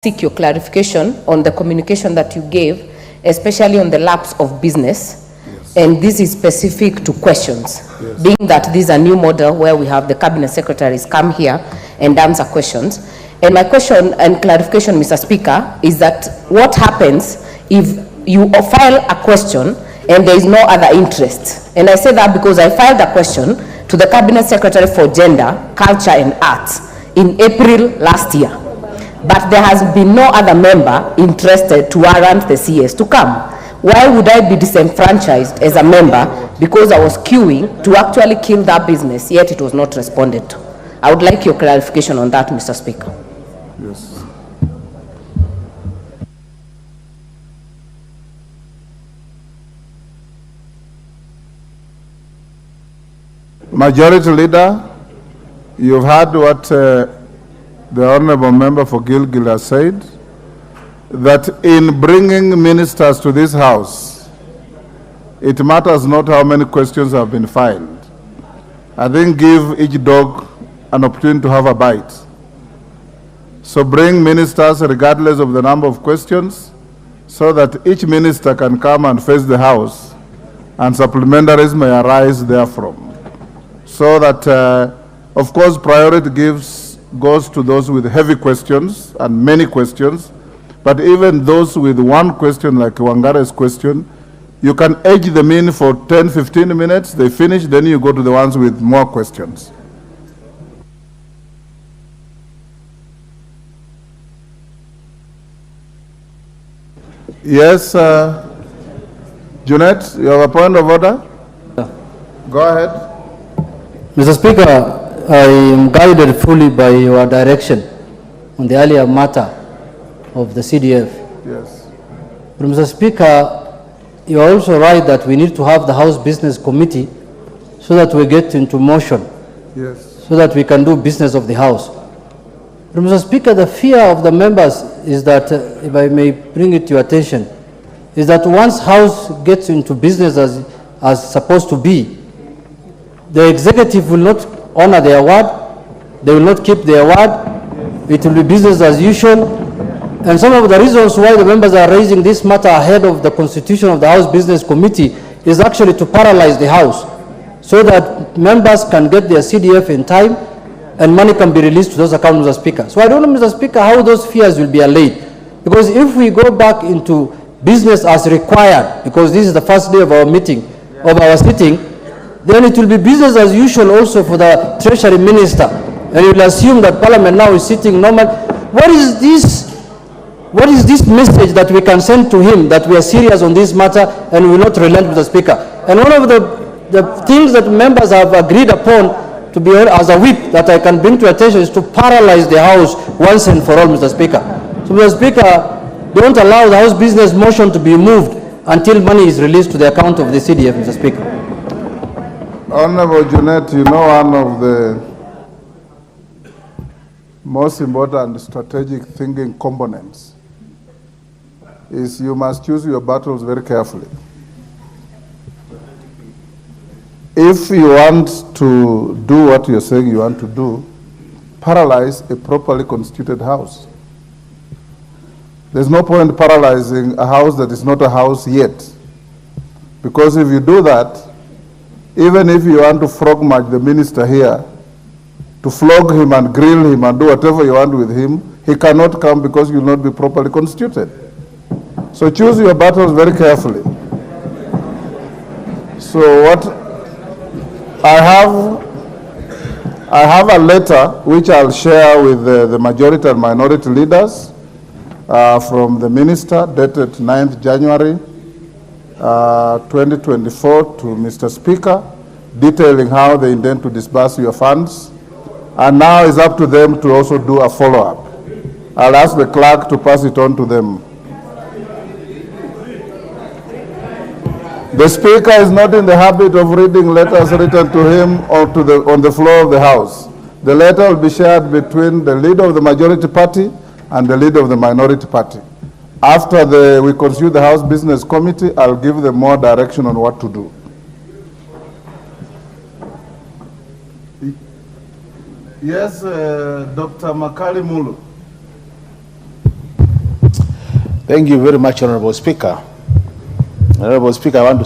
seek your clarification on the communication that you gave, especially on the lapse of business. Yes. And this is specific to questions, yes, being that this is a new model where we have the cabinet secretaries come here and answer questions. And my question and clarification, Mr. Speaker, is that what happens if you file a question and there is no other interest? And I say that because I filed a question to the Cabinet Secretary for Gender, Culture and Arts in April last year. But there has been no other member interested to warrant the CS to come. Why would I be disenfranchised as a member because I was queuing to actually kill that business, yet it was not responded to? I would like your clarification on that, Mr. Speaker. Yes. Majority Leader, you've heard what the Honorable Member for Gilgil has said, that in bringing ministers to this House, it matters not how many questions have been filed. I think give each dog an opportunity to have a bite. So bring ministers regardless of the number of questions, so that each minister can come and face the House and supplementaries may arise therefrom. So that, of course, priority goes to those with heavy questions and many questions, but even those with one question, like Wangare's question, you can edge them in for 10-15 minutes, they finish, then you go to the ones with more questions. Yes, Junet, you have a point of order? Go ahead. Mr. Speaker, I am guided fully by your direction on the earlier matter of the CDF. Yes. But Mr. Speaker, you are also right that we need to have the House Business Committee so that we get into motion. Yes. So that we can do business of the House. But Mr. Speaker, the fear of the members is that, if I may bring it to your attention, is that once House gets into business as supposed to be, the executive will not honor their word, they will not keep their word, it will be business as usual. And some of the reasons why the members are raising this matter ahead of the constitution of the House Business Committee is actually to paralyze the House, so that members can get their CDF in time and money can be released to those accounts, Mr. Speaker. So I don't know, Mr. Speaker, how those fears will be allayed. Because if we go back into business as required, because this is the first day of our meeting, of our sitting, then it will be business as usual also for the Treasury Minister. And you will assume that Parliament now is sitting normal. What is this message that we can send to him that we are serious on this matter and we will not relent, Mr. Speaker? And one of the things that members have agreed upon to be as a whip that I can bring to attention is to paralyze the House once and for all, Mr. Speaker. So, Mr. Speaker, don't allow the House business motion to be moved until money is released to the account of the CDF, Mr. Speaker. Honorable Junet, you know one of the most important strategic thinking components is you must choose your battles very carefully. If you want to do what you're saying you want to do, paralyze a properly constituted House. There's no point paralyzing a House that is not a House yet. Because if you do that, even if you want to frog march the minister here, to flog him and grill him and do whatever you want with him, he cannot come because he will not be properly constituted. So choose your battles very carefully. So what I have a letter which I'll share with the majority and minority leaders from the minister dated 9th January 2024 to Mr. Speaker, detailing how they intend to disburse your funds. And now it's up to them to also do a follow-up. I'll ask the clerk to pass it on to them. The Speaker is not in the habit of reading letters written to him or on the floor of the House. The letter will be shared between the leader of the majority party and the leader of the minority party. After we constitute the House Business Committee, I'll give them more direction on what to do. Yes, Dr. Makali Mulu. Thank you very much, Honorable Speaker. Honorable Speaker, I want to